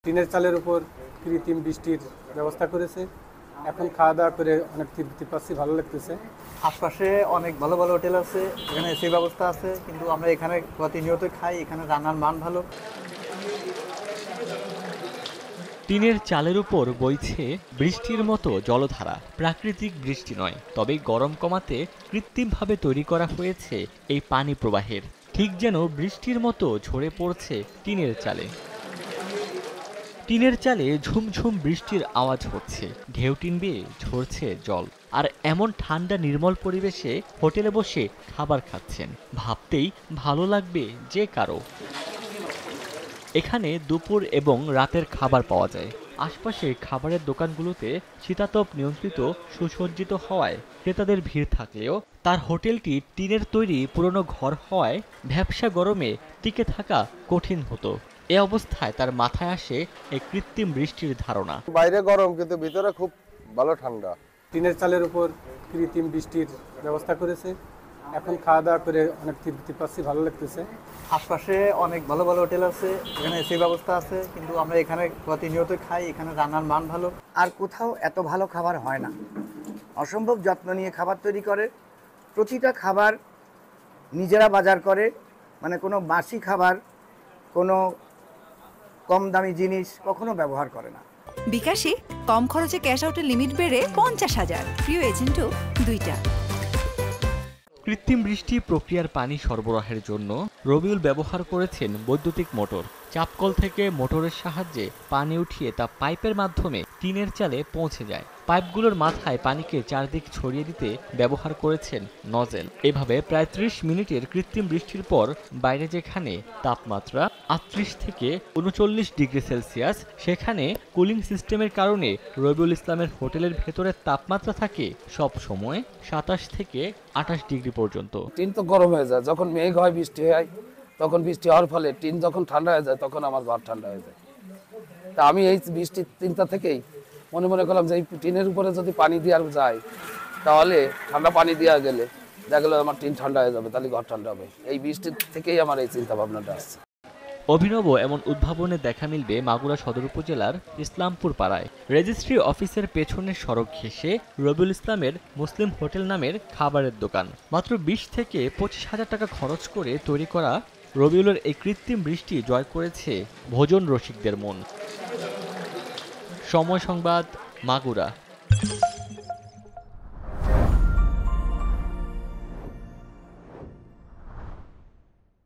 টিনের চালের উপর কৃত্রিম বৃষ্টির ব্যবস্থা করেছে। এখন খাওয়া দাওয়া করে অনেক তৃপ্তি পাচ্ছি, ভালো লাগতেছে। আশপাশে অনেক ভালো ভালো হোটেল আছে, এখানে এসি ব্যবস্থা আছে, কিন্তু আমরা এখানে প্রতিনিয়ত খাই, এখানে রান্নার মান ভালো। টিনের চালের উপর বইছে বৃষ্টির মতো জলধারা। প্রাকৃতিক বৃষ্টি নয়, তবে গরম কমাতে কৃত্রিমভাবে তৈরি করা হয়েছে এই পানি প্রবাহের। ঠিক যেন বৃষ্টির মতো ঝরে পড়ছে টিনের চালে। টিনের চালে ঝুমঝুম বৃষ্টির আওয়াজ হচ্ছে, ঢেউ টিন বেয়ে ঝরছে জল। আর এমন ঠান্ডা নির্মল পরিবেশে হোটেলে বসে খাবার খাচ্ছেন, ভাবতেই ভালো লাগবে যে কারো। এখানে দুপুর এবং রাতের খাবার পাওয়া যায়। আশপাশে খাবারের দোকানগুলোতে শীতাতপ নিয়ন্ত্রিত সুসজ্জিত হওয়ায় ক্রেতাদের ভিড় থাকলেও তার হোটেলটি টিনের তৈরি পুরনো ঘর হওয়ায় ভ্যাপসা গরমে টিকে থাকা কঠিন হতো। এ অবস্থায় তার মাথায় আসে এই কৃত্রিম বৃষ্টির ধারণা। বাইরে গরম, কিন্তু ভিতরে খুব ভালো ঠান্ডা। টিনের চালের উপর কৃত্রিম বৃষ্টির ব্যবস্থা করেছে। এখন খাওয়া দাওয়া করে অনেক তৃপ্তি পাচ্ছি, ভালো লাগতেছে। আশপাশে অনেক ভালো ভালো হোটেল আছে, এখানে এসি ব্যবস্থা আছে, কিন্তু আমরা এখানে প্রতিনিয়ত খাই, এখানে রান্নার মান ভালো। আর কোথাও এত ভালো খাবার হয় না। অসম্ভব যত্ন নিয়ে খাবার তৈরি করে, প্রতিটা খাবার নিজেরা বাজার করে, মানে কোনো বাসি খাবার, কোনো কম দামি জিনিস কখনো ব্যবহার করে না। বিকাশে কম খরচে ক্যাশ আউটের লিমিট বেড়ে 50,000, প্রিয় এজেন্টও 2টা। কৃত্রিম বৃষ্টি প্রক্রিয়ার পানি সরবরাহের জন্য রবিউল ব্যবহার করেছেন বৈদ্যুতিক মোটর। চাপকল থেকে মোটরের সাহায্যে পানি উঠিয়ে তা পাইপের মাধ্যমে টিনের চালে পৌঁছে যায়। পাইপগুলোর মাথায় পানিকে চারদিক ছড়িয়ে দিতে ব্যবহার করেছেন নজেল। এভাবে প্রায় 30 মিনিটের কৃত্রিম বৃষ্টির পর বাইরে যেখানে তাপমাত্রা 38 থেকে 39 ডিগ্রি সেলসিয়াস, সেখানে কুলিং সিস্টেমের কারণে রবিউল ইসলামের হোটেলের ভেতরের তাপমাত্রা থাকে সব সময় 27 থেকে 28 ডিগ্রি পর্যন্ত। টিন তো গরম হয়ে যায়, যখন মেঘ হয়, বৃষ্টি হয়, তখন বৃষ্টি হওয়ার ফলে টিন যখন ঠান্ডা হয়ে যায়, তখন আমার ঘর ঠান্ডা হয়ে যায়। তা আমি এই বৃষ্টির চিন্তা থেকেই মনে করলাম যে এই টিনের উপরে যদি পানি দেওয়া যায়, তাহলে ঠান্ডা পানি দেওয়া গেলে দেখা গেলো আমার টিন ঠান্ডা হয়ে যাবে, তাহলে ঘর ঠান্ডা হবে। এই বৃষ্টির থেকেই আমার এই চিন্তা ভাবনাটা আসছে। অভিনব এমন উদ্ভাবনের দেখা মিলবে মাগুরা সদর উপজেলার ইসলামপুর পাড়ায়। রেজিস্ট্রি অফিসের পেছনের সড়ক ঘেঁষে রবিউল ইসলামের মুসলিম হোটেল নামের খাবারের দোকান। মাত্র 20 থেকে 25,000 টাকা খরচ করে তৈরি করা রবিউলের এই কৃত্রিম বৃষ্টি জয় করেছে ভোজন রসিকদের মন। সময় সংবাদ, মাগুরা।